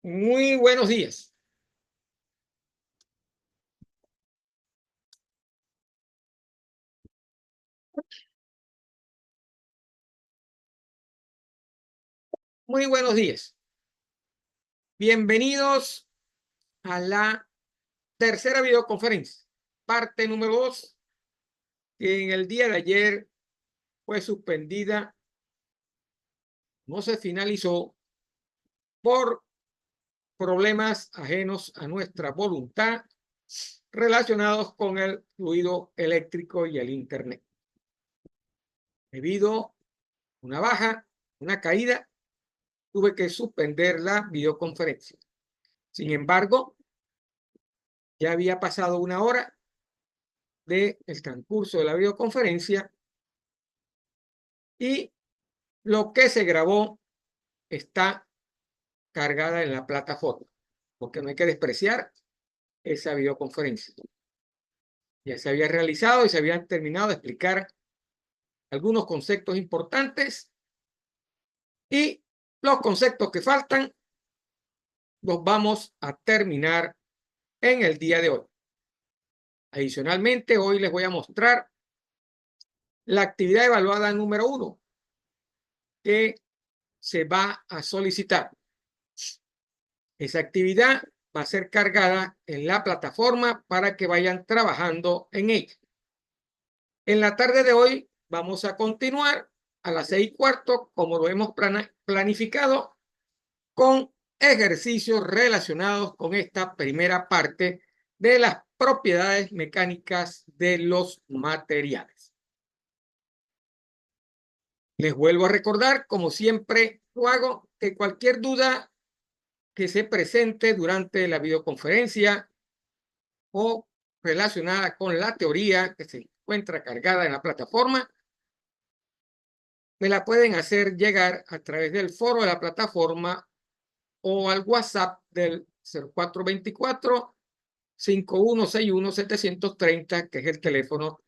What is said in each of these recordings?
Muy buenos días. Muy buenos días. Bienvenidos a la tercera videoconferencia, parte número 2, que en el día de ayer fue suspendida, no se finalizó por problemas ajenos a nuestra voluntad relacionados con el fluido eléctrico y el internet. Debido a una baja, una caída, tuve que suspender la videoconferencia. Sin embargo, ya había pasado una hora del transcurso de la videoconferencia y lo que se grabó está cargada en la plataforma, porque no hay que despreciar esa videoconferencia. Ya se había realizado y se habían terminado de explicar algunos conceptos importantes y los conceptos que faltan los vamos a terminar en el día de hoy. Adicionalmente, hoy les voy a mostrar la actividad evaluada número 1 que se va a solicitar. Esa actividad va a ser cargada en la plataforma para que vayan trabajando en ella. En la tarde de hoy vamos a continuar a las 6:15, como lo hemos planificado, con ejercicios relacionados con esta primera parte de las propiedades mecánicas de los materiales. Les vuelvo a recordar, como siempre lo hago, que cualquier duda que se presente durante la videoconferencia o relacionada con la teoría que se encuentra cargada en la plataforma, me la pueden hacer llegar a través del foro de la plataforma o al WhatsApp del 0424-5161-730, que es el teléfono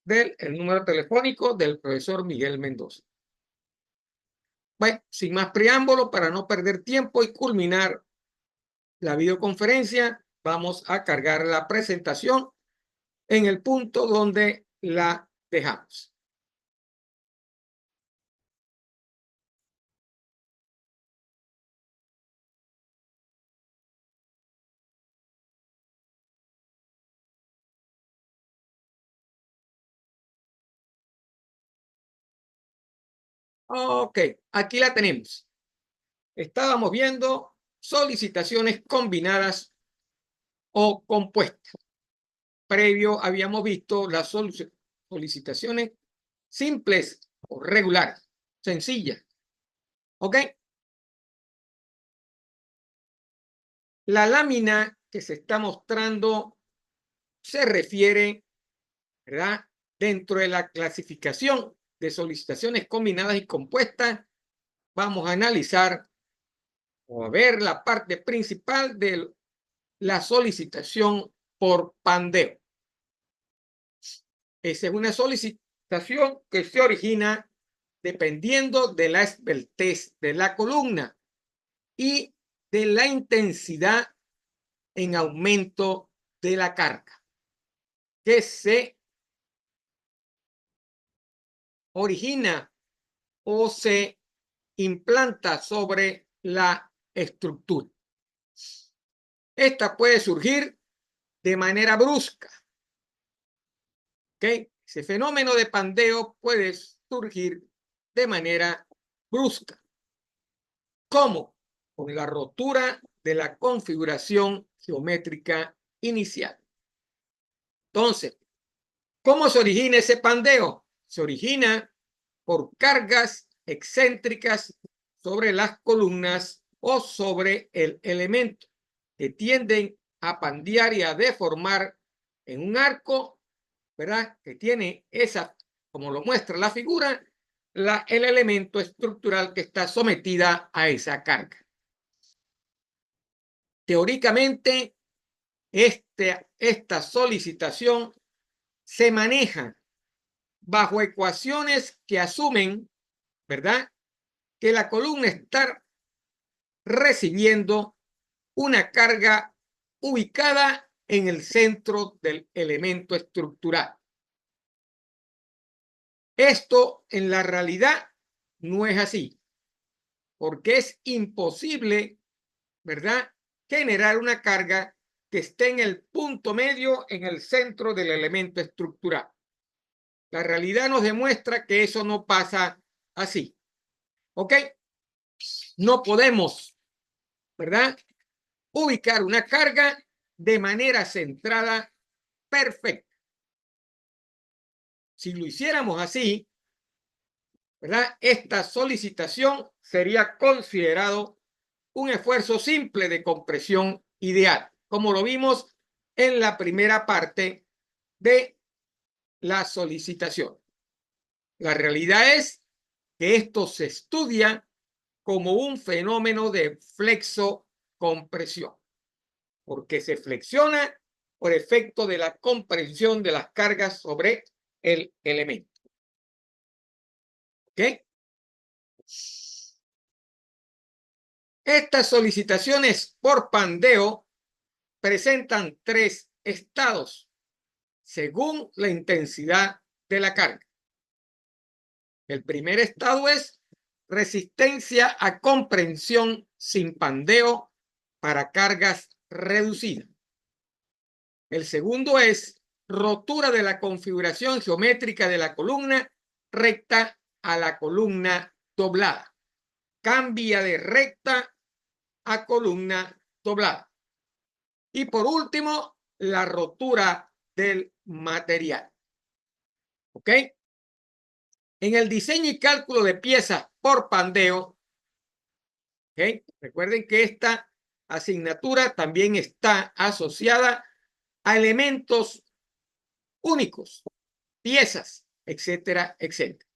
el número telefónico del profesor Miguel Mendoza. Bueno, sin más preámbulo, para no perder tiempo y culminar la videoconferencia, vamos a cargar la presentación en el punto donde la dejamos. Ok, aquí la tenemos. Estábamos viendo solicitaciones combinadas o compuestas. Previo habíamos visto las solicitaciones simples o regulares, sencillas. ¿Ok? La lámina que se está mostrando se refiere, ¿verdad? Dentro de la clasificación de solicitaciones combinadas y compuestas, vamos a analizar o a ver la parte principal de la solicitación por pandeo. Esa es una solicitación que se origina dependiendo de la esbeltez de la columna y de la intensidad en aumento de la carga que se origina o se implanta sobre la estructura. Esta puede surgir de manera brusca. ¿Okay? Ese fenómeno de pandeo puede surgir de manera brusca. ¿Cómo? Con la rotura de la configuración geométrica inicial. Entonces, ¿cómo se origina ese pandeo? Se origina por cargas excéntricas sobre las columnas o sobre el elemento, que tienden a pandear y a deformar en un arco, ¿verdad? Que tiene esa, como lo muestra la figura, el elemento estructural que está sometida a esa carga. Teóricamente, esta solicitación se maneja bajo ecuaciones que asumen, ¿verdad?, que la columna está recibiendo una carga ubicada en el centro del elemento estructural. Esto en la realidad no es así, porque es imposible, ¿verdad?, generar una carga que esté en el punto medio en el centro del elemento estructural. La realidad nos demuestra que eso no pasa así. ¿Ok? No podemos, ¿verdad?, ubicar una carga de manera centrada perfecta. Si lo hiciéramos así, ¿verdad?, esta solicitación sería considerado un esfuerzo simple de compresión ideal, como lo vimos en la primera parte de la solicitación. La realidad es que esto se estudia como un fenómeno de flexocompresión, porque se flexiona por efecto de la compresión de las cargas sobre el elemento. ¿Ok? Estas solicitaciones por pandeo presentan tres estados según la intensidad de la carga. El primer estado es resistencia a comprensión sin pandeo para cargas reducidas. El segundo es rotura de la configuración geométrica de la columna recta a la columna doblada. Cambia de recta a columna doblada. Y por último, la rotura del material. ¿Ok? En el diseño y cálculo de piezas por pandeo, ¿ok?, recuerden que esta asignatura también está asociada a elementos únicos, piezas, etcétera, etcétera,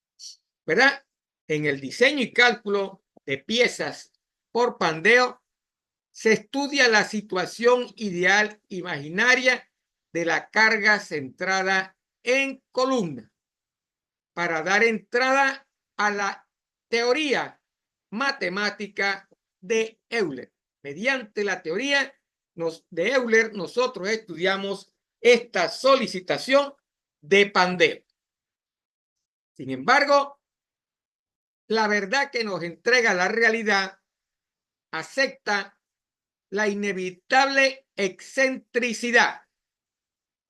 ¿verdad? En el diseño y cálculo de piezas por pandeo se estudia la situación ideal imaginaria de la carga centrada en columna para dar entrada a la teoría matemática de Euler. Mediante la teoría de Euler, nosotros estudiamos esta solicitación de pandeo. Sin embargo, la verdad que nos entrega la realidad acepta la inevitable excentricidad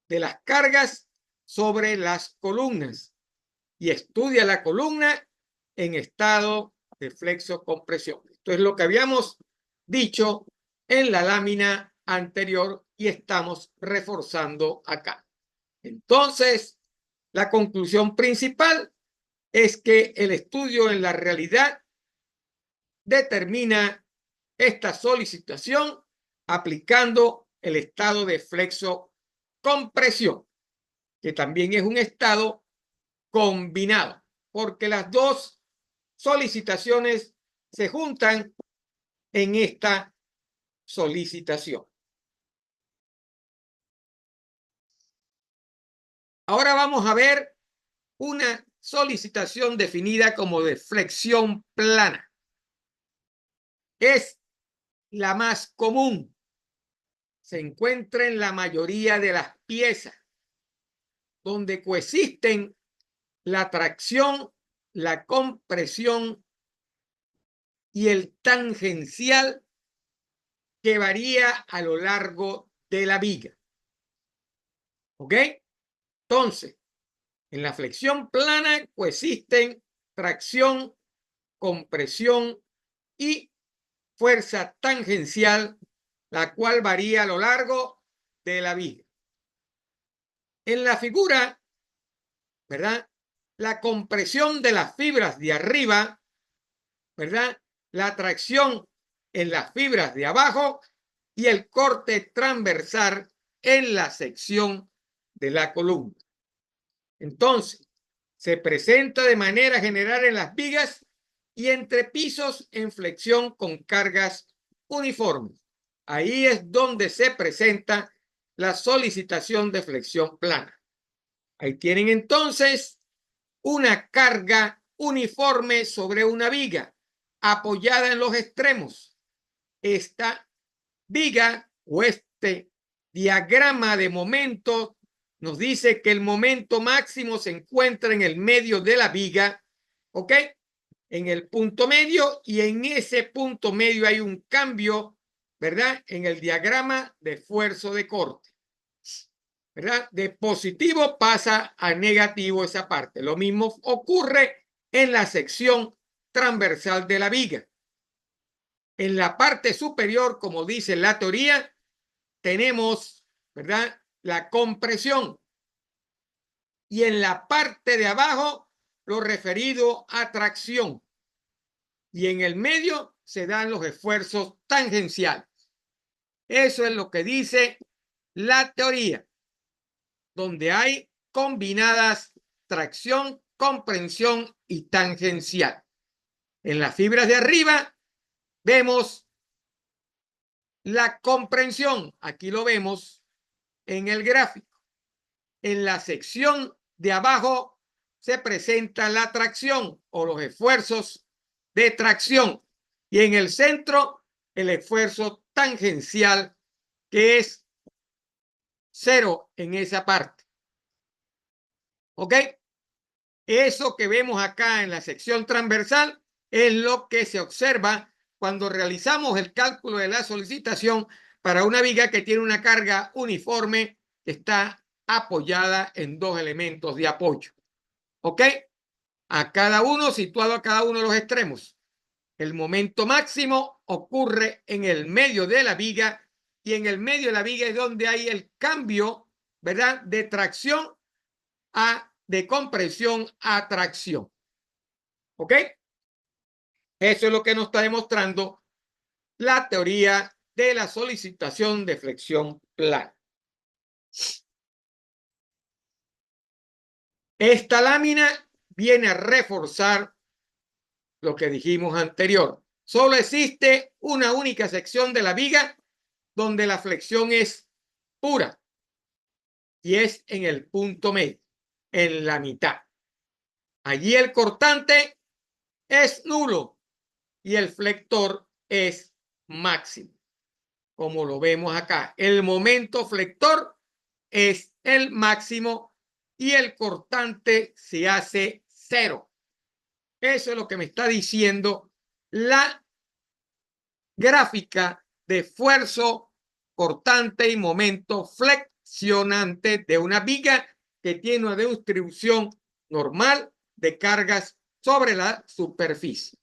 de las cargas sobre las columnas y estudia la columna en estado de flexocompresión. Esto es lo que habíamos dicho en la lámina anterior y estamos reforzando acá. Entonces, la conclusión principal es que el estudio en la realidad determina esta solicitación aplicando el estado de flexocompresión, que también es un estado combinado, porque las dos solicitaciones se juntan en esta solicitación. Ahora vamos a ver una solicitación definida como de flexión plana. Es la más común. Se encuentra en la mayoría de las piezas, donde coexisten la tracción, la compresión y el tangencial que varía a lo largo de la viga. ¿Ok? Entonces, en la flexión plana coexisten tracción, compresión y fuerza tangencial, la cual varía a lo largo de la viga. En la figura, ¿verdad?, la compresión de las fibras de arriba, ¿verdad?, la tracción en las fibras de abajo y el corte transversal en la sección de la columna. Entonces, se presenta de manera general en las vigas y entre pisos en flexión con cargas uniformes. Ahí es donde se presenta la solicitación de flexión plana. Ahí tienen entonces una carga uniforme sobre una viga apoyada en los extremos. Esta viga o este diagrama de momento nos dice que el momento máximo se encuentra en el medio de la viga, ¿ok? En el punto medio, y en ese punto medio hay un cambio, ¿verdad? En el diagrama de esfuerzo de corte, ¿verdad? De positivo pasa a negativo esa parte. Lo mismo ocurre en la sección transversal de la viga. En la parte superior, como dice la teoría, tenemos, ¿verdad?, la compresión. Y en la parte de abajo, lo referido a tracción. Y en el medio se dan los esfuerzos tangenciales. Eso es lo que dice la teoría, donde hay combinadas tracción, comprensión y tangencial. En las fibras de arriba vemos la comprensión. Aquí lo vemos en el gráfico. En la sección de abajo se presenta la tracción o los esfuerzos de tracción. Y en el centro, el esfuerzo tangencial, que es 0 en esa parte. ¿Ok? Eso que vemos acá en la sección transversal es lo que se observa cuando realizamos el cálculo de la solicitación para una viga que tiene una carga uniforme que está apoyada en dos elementos de apoyo. ¿Ok? A cada uno, situado a cada uno de los extremos. El momento máximo ocurre en el medio de la viga, y en el medio de la viga es donde hay el cambio, ¿verdad?, de tracción de compresión a tracción. ¿Ok? Eso es lo que nos está demostrando la teoría de la solicitación de flexión plana. Esta lámina viene a reforzar lo que dijimos anterior. Solo existe una única sección de la viga donde la flexión es pura, y es en el punto medio, en la mitad. Allí el cortante es nulo y el flector es máximo, como lo vemos acá. El momento flector es el máximo y el cortante se hace 0. Eso es lo que me está diciendo la gráfica de esfuerzo cortante y momento flexionante de una viga que tiene una distribución normal de cargas sobre la superficie.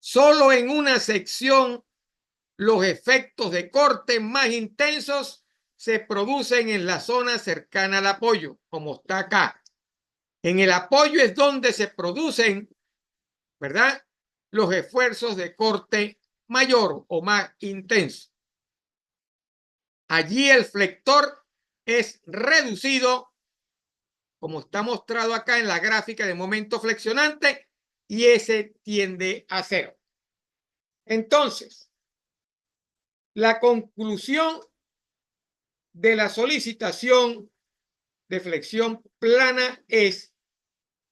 Solo en una sección los efectos de corte más intensos se producen en la zona cercana al apoyo, como está acá. En el apoyo es donde se producen, ¿verdad?, los esfuerzos de corte mayor o más intenso. Allí el flector es reducido, como está mostrado acá en la gráfica de momento flexionante, y ese tiende a 0. Entonces, la conclusión de la solicitación de flexión plana es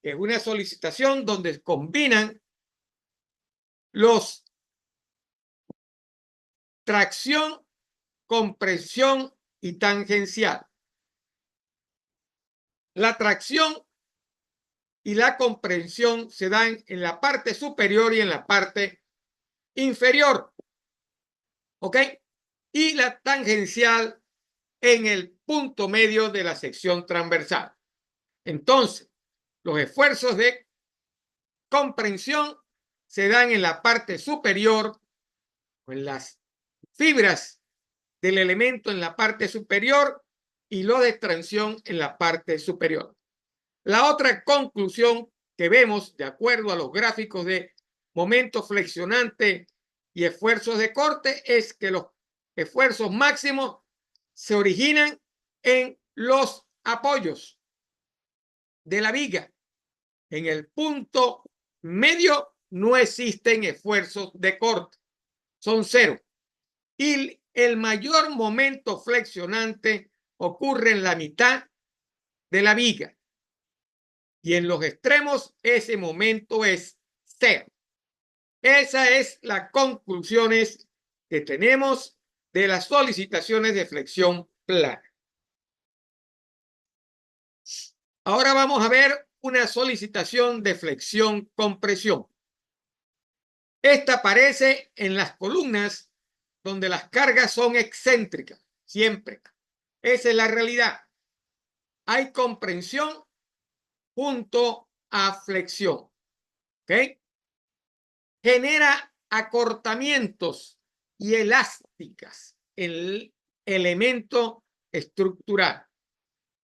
que es una solicitación donde combinan los tracción, compresión y tangencial. La tracción y la comprensión se dan en la parte superior y en la parte inferior. ¿Ok? Y la tangencial en el punto medio de la sección transversal. Entonces, los esfuerzos de comprensión se dan en la parte superior, o en las fibras del elemento en la parte superior, y lo de tracción en la parte superior. La otra conclusión que vemos, de acuerdo a los gráficos de momento flexionante y esfuerzos de corte, es que los esfuerzos máximos se originan en los apoyos de la viga. En el punto medio no existen esfuerzos de corte, son 0. Y el mayor momento flexionante ocurre en la mitad de la viga. y en los extremos ese momento es cero. Esa es las conclusiones que tenemos de las solicitaciones de flexión plana. Ahora vamos a ver una solicitación de flexión compresión. Esta aparece en las columnas donde las cargas son excéntricas, siempre. Esa es la realidad. Hay comprensión junto a flexión. ¿Ok? Genera acortamientos y elásticas el elemento estructural.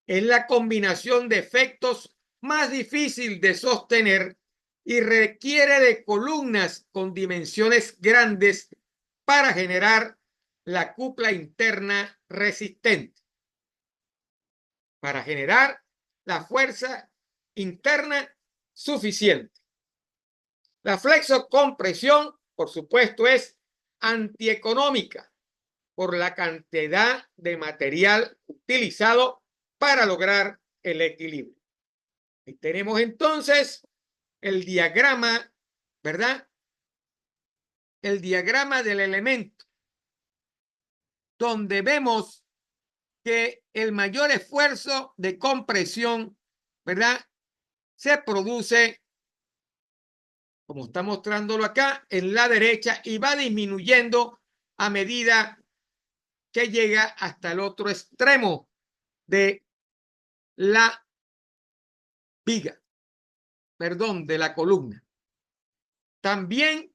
Es la combinación de efectos más difícil de sostener y requiere de columnas con dimensiones grandes para generar la cupla interna resistente, para generar la fuerza interna suficiente. La flexocompresión, por supuesto, es antieconómica por la cantidad de material utilizado para lograr el equilibrio. Y tenemos entonces el diagrama, ¿verdad? El diagrama del elemento, donde vemos que el mayor esfuerzo de compresión, ¿verdad? Se produce, como está mostrándolo acá, en la derecha y va disminuyendo a medida que llega hasta el otro extremo de la viga, perdón, de la columna. También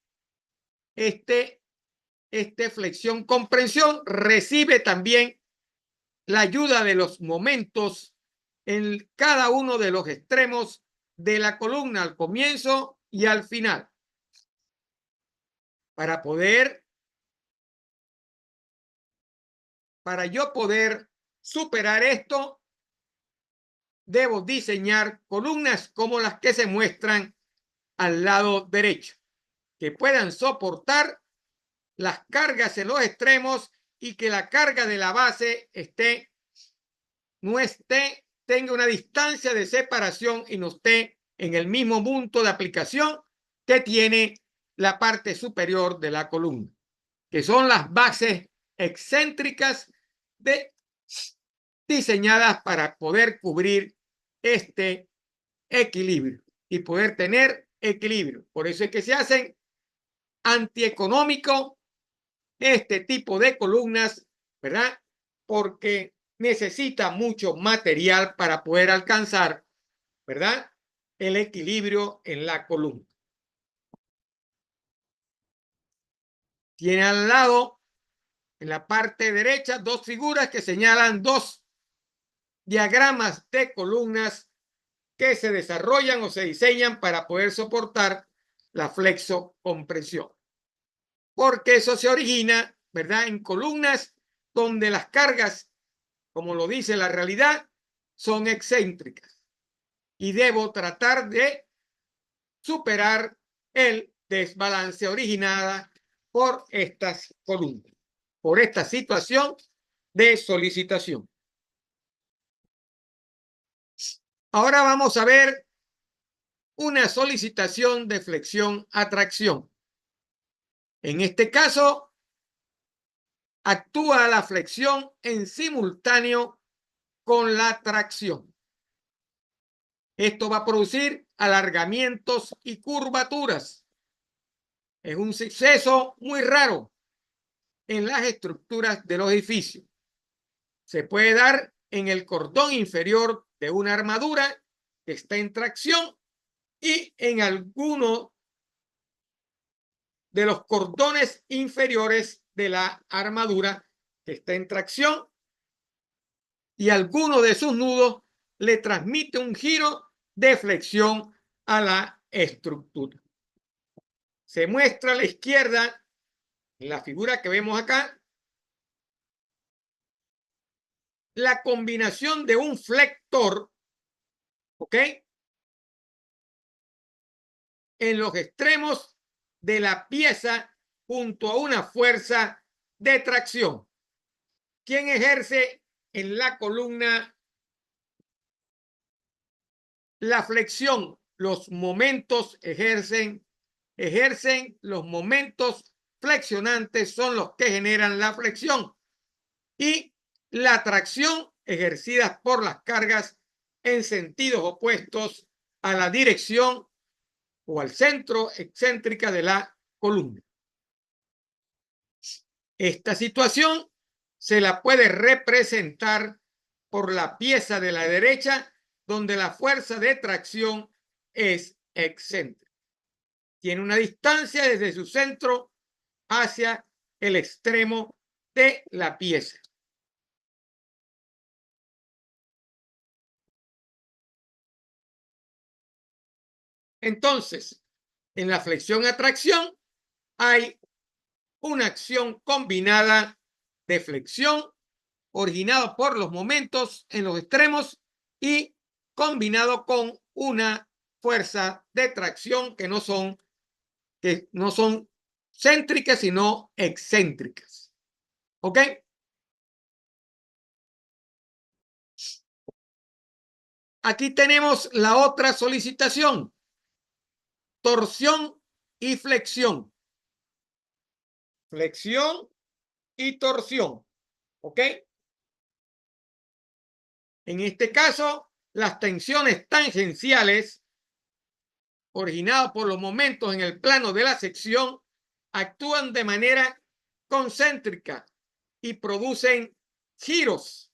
este flexión comprensión recibe también la ayuda de los momentos en cada uno de los extremos de la columna al comienzo y al final. Para yo poder superar esto, debo diseñar columnas como las que se muestran al lado derecho, que puedan soportar las cargas en los extremos y que la carga de la base tenga una distancia de separación y no esté en el mismo punto de aplicación que tiene la parte superior de la columna, que son las bases excéntricas diseñadas para poder cubrir este equilibrio y poder tener equilibrio. Por eso es que se hacen antieconómico este tipo de columnas, ¿verdad? Porque necesita mucho material para poder alcanzar, ¿verdad? El equilibrio en la columna. Tiene al lado, en la parte derecha, dos figuras que señalan dos diagramas de columnas que se desarrollan o se diseñan para poder soportar la flexocompresión. Porque eso se origina, ¿verdad? En columnas donde las cargas, como lo dice la realidad, son excéntricas. Y debo tratar de superar el desbalance originada por estas columnas, por esta situación de solicitación. Ahora vamos a ver una solicitación de flexión-atracción. En este caso, actúa la flexión en simultáneo con la tracción. Esto va a producir alargamientos y curvaturas. Es un suceso muy raro en las estructuras de los edificios. Se puede dar en el cordón inferior de una armadura que está en tracción y en alguno de los cordones inferiores de la armadura que está en tracción, y alguno de sus nudos le transmite un giro de flexión a la estructura. Se muestra a la izquierda, en la figura que vemos acá, la combinación de un flector, ¿ok?, en los extremos de la pieza junto a una fuerza de tracción. ¿Quién ejerce en la columna la flexión, los momentos ejercen los momentos flexionantes, son los que generan la flexión, y la tracción ejercida por las cargas en sentidos opuestos a la dirección o al centro excéntrica de la columna. Esta situación se la puede representar por la pieza de la derecha, donde la fuerza de tracción es excéntrica. Tiene una distancia desde su centro hacia el extremo de la pieza. Entonces, en la flexión-atracción hay una acción combinada de flexión originado por los momentos en los extremos y combinado con una fuerza de tracción que no son céntricas, sino excéntricas. ¿Ok? Aquí tenemos la otra solicitación: torsión y flexión. Flexión y torsión. ¿Ok? En este caso, las tensiones tangenciales originadas por los momentos en el plano de la sección actúan de manera concéntrica y producen giros,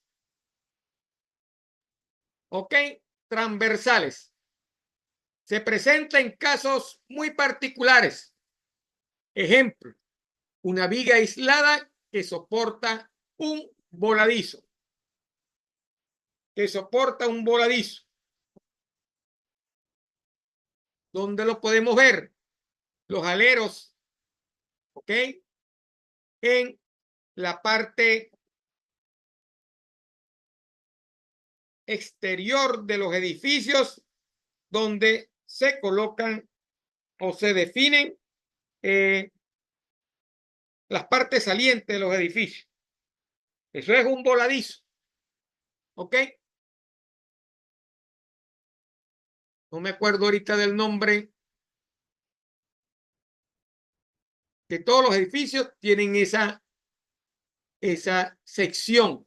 ¿ok?, transversales. Se presenta en casos muy particulares. Ejemplo, una viga aislada que soporta un voladizo. ¿Dónde lo podemos ver? Los aleros, ¿ok?, en la parte exterior de los edificios, donde se colocan o se definen las partes salientes de los edificios. Eso es un voladizo. ¿Ok? No me acuerdo ahorita del nombre. Que todos los edificios tienen esa sección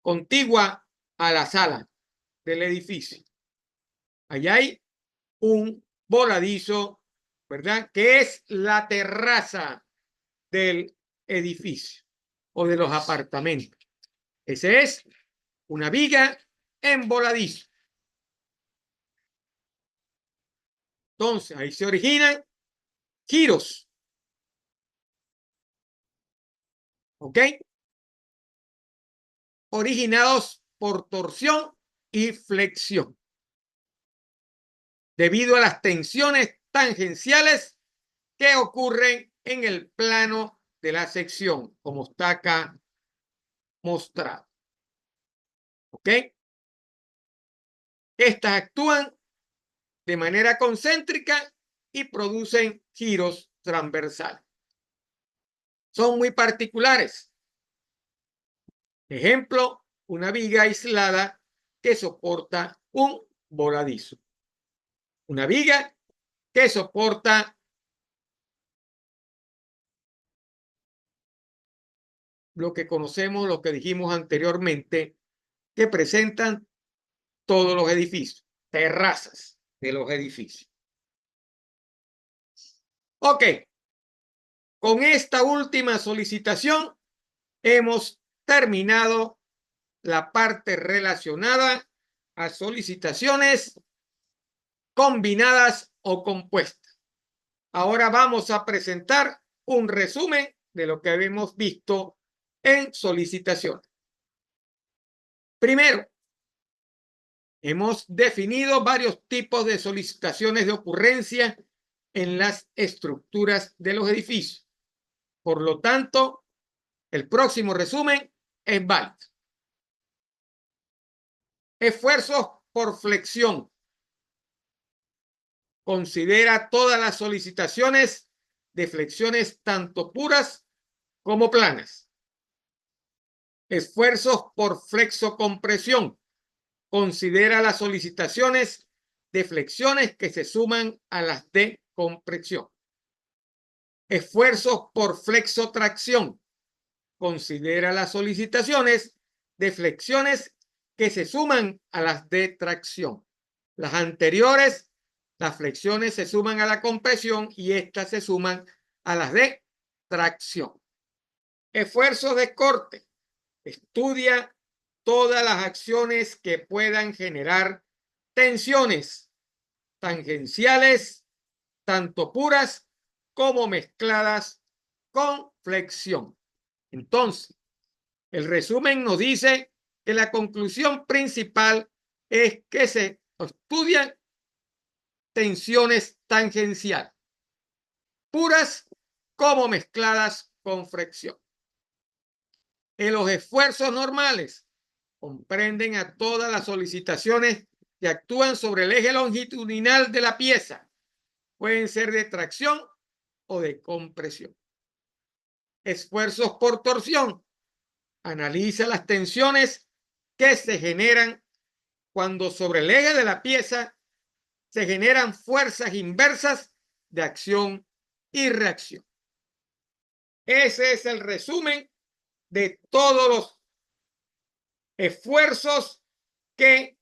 contigua a la sala del edificio. Allá hay un voladizo, ¿verdad?, que es la terraza del edificio o de los apartamentos. Ese es una viga en voladizo. Entonces, ahí se originan giros. ¿Ok? Originados por torsión y flexión, debido a las tensiones tangenciales que ocurren en el plano de la sección, como está acá mostrado. ¿Ok? Estas actúan de manera concéntrica y producen giros transversales. Son muy particulares. Ejemplo, una viga aislada que soporta un voladizo. Una viga que soporta lo que conocemos, lo que dijimos anteriormente, que presentan todos los edificios, terrazas de los edificios. Ok, con esta última solicitación hemos terminado la parte relacionada a solicitaciones combinadas o compuestas. Ahora vamos a presentar un resumen de lo que habíamos visto en solicitaciones. Primero, hemos definido varios tipos de solicitaciones de ocurrencia en las estructuras de los edificios. Por lo tanto, el próximo resumen es válido. Esfuerzos por flexión. Considera todas las solicitaciones de flexiones tanto puras como planas. Esfuerzos por flexocompresión. Considera las solicitaciones de flexiones que se suman a las de compresión. Esfuerzos por flexotracción. Considera las solicitaciones de flexiones que se suman a las de tracción. Las anteriores, las flexiones se suman a la compresión y estas se suman a las de tracción. Esfuerzos de corte. Estudia todas las acciones que puedan generar tensiones tangenciales, tanto puras como mezcladas con flexión. Entonces, el resumen nos dice que la conclusión principal es que se estudian tensiones tangenciales, puras como mezcladas con flexión. En los esfuerzos normales comprenden a todas las solicitaciones que actúan sobre el eje longitudinal de la pieza. Pueden ser de tracción o de compresión. Esfuerzos por torsión. Analiza las tensiones que se generan cuando sobre el eje de la pieza se generan fuerzas inversas de acción y reacción. Ese es el resumen de todos los esfuerzos que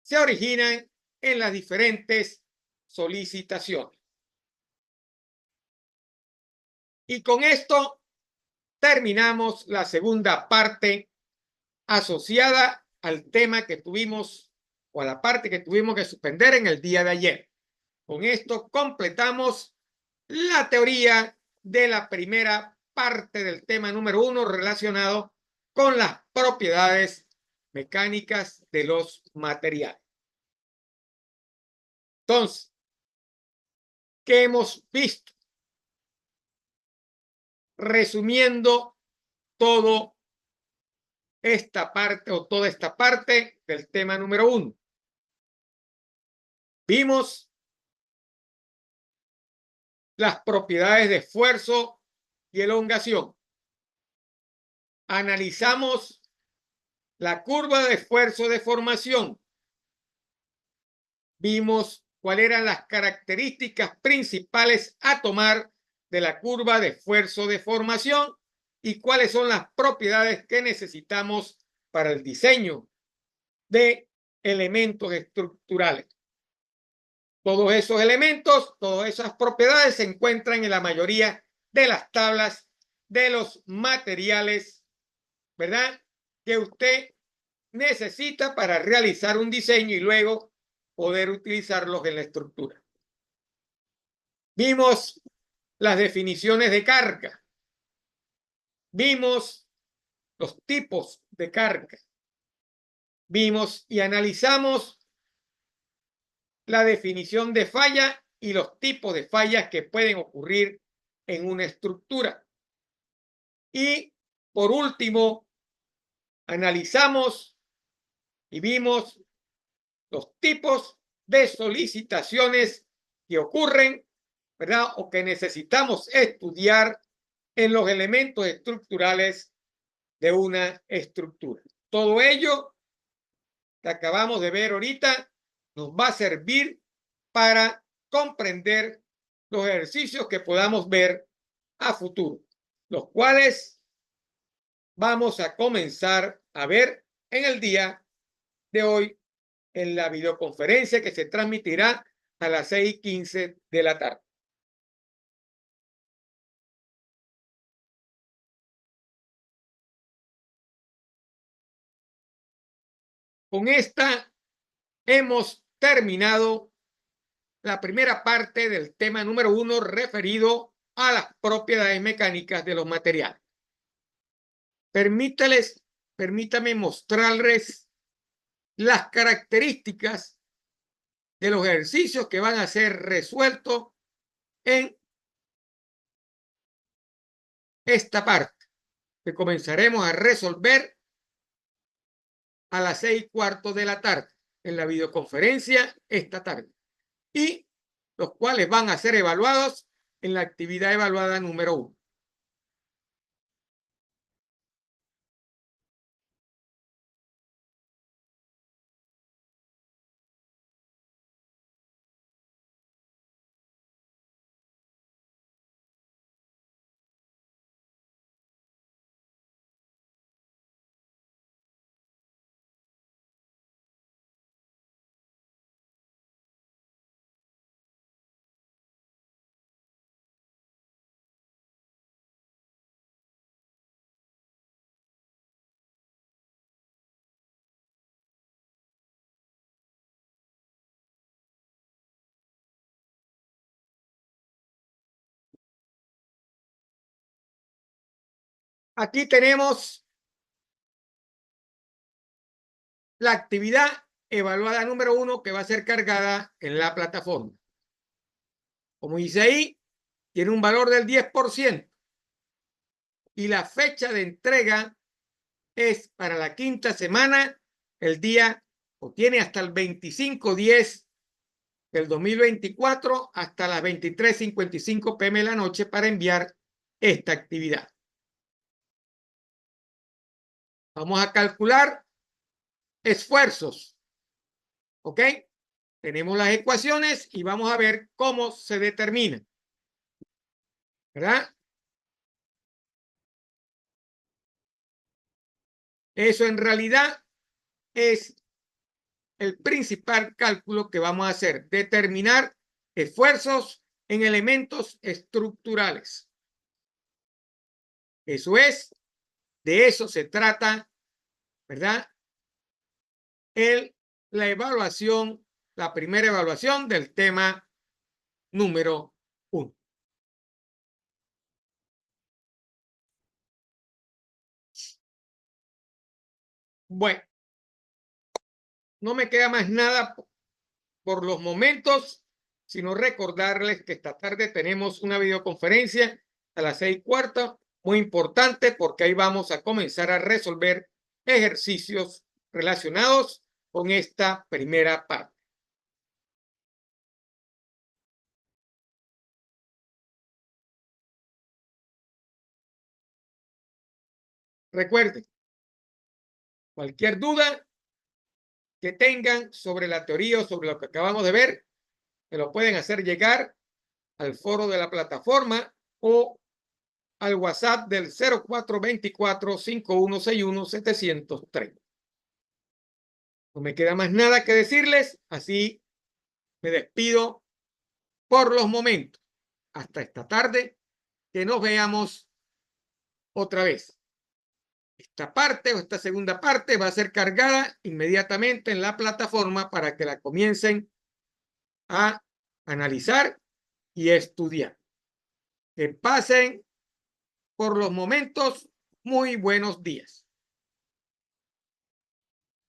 se originan en las diferentes solicitaciones. Y con esto terminamos la segunda parte asociada al tema que tuvimos o a la parte que tuvimos que suspender en el día de ayer. Con esto completamos la teoría de la primera parte del tema número 1 relacionado con las propiedades mecánicas de los materiales. Entonces, ¿qué hemos visto? Resumiendo todo esta parte o toda esta parte del tema número 1. Vimos las propiedades de esfuerzo y elongación. Analizamos la curva de esfuerzo de formación. Vimos cuáles eran las características principales a tomar de la curva de esfuerzo de formación y cuáles son las propiedades que necesitamos para el diseño de elementos estructurales. Todos esos elementos, todas esas propiedades se encuentran en la mayoría de las tablas de los materiales, ¿verdad?, que usted necesita para realizar un diseño y luego poder utilizarlos en la estructura. Vimos las definiciones de carga. Vimos los tipos de carga. Vimos y analizamos la definición de falla y los tipos de fallas que pueden ocurrir en una estructura. Y por último, analizamos y vimos los tipos de solicitaciones que ocurren, ¿verdad?, o que necesitamos estudiar en los elementos estructurales de una estructura. Todo ello que acabamos de ver ahorita nos va a servir para comprender los ejercicios que podamos ver a futuro, los cuales vamos a comenzar a ver en el día de hoy en la videoconferencia que se transmitirá a las 6:15 de la tarde. Con esta hemos terminado la primera parte del tema número 1 referido a las propiedades mecánicas de los materiales. Permítame mostrarles las características de los ejercicios que van a ser resueltos en esta parte, que comenzaremos a resolver a las 6:15 de la tarde en la videoconferencia esta tarde, y los cuales van a ser evaluados en la actividad evaluada número 1. Aquí tenemos la actividad evaluada número 1 que va a ser cargada en la plataforma. Como dice ahí, tiene un valor del 10% y la fecha de entrega es para la quinta semana, el día, o tiene hasta el 25/10 del 2024 hasta las 23:55 p.m. de la noche para enviar esta actividad. Vamos a calcular esfuerzos. ¿Ok? Tenemos las ecuaciones y vamos a ver cómo se determina. ¿Verdad? Eso en realidad es el principal cálculo que vamos a hacer. Determinar esfuerzos en elementos estructurales. Eso es, de eso se trata, ¿verdad? La evaluación, la primera evaluación del tema número 1. Bueno, no me queda más nada por los momentos, sino recordarles que esta tarde tenemos una videoconferencia a las 6:15, muy importante porque ahí vamos a comenzar a resolver ejercicios relacionados con esta primera parte. Recuerden, cualquier duda que tengan sobre la teoría o sobre lo que acabamos de ver, me lo pueden hacer llegar al foro de la plataforma o al WhatsApp del 0424-5161-730. No me queda más nada que decirles, así me despido por los momentos. Hasta esta tarde, que nos veamos otra vez. Esta parte o esta segunda parte va a ser cargada inmediatamente en la plataforma para que la comiencen a analizar y estudiar. Que pasen por los momentos muy buenos días.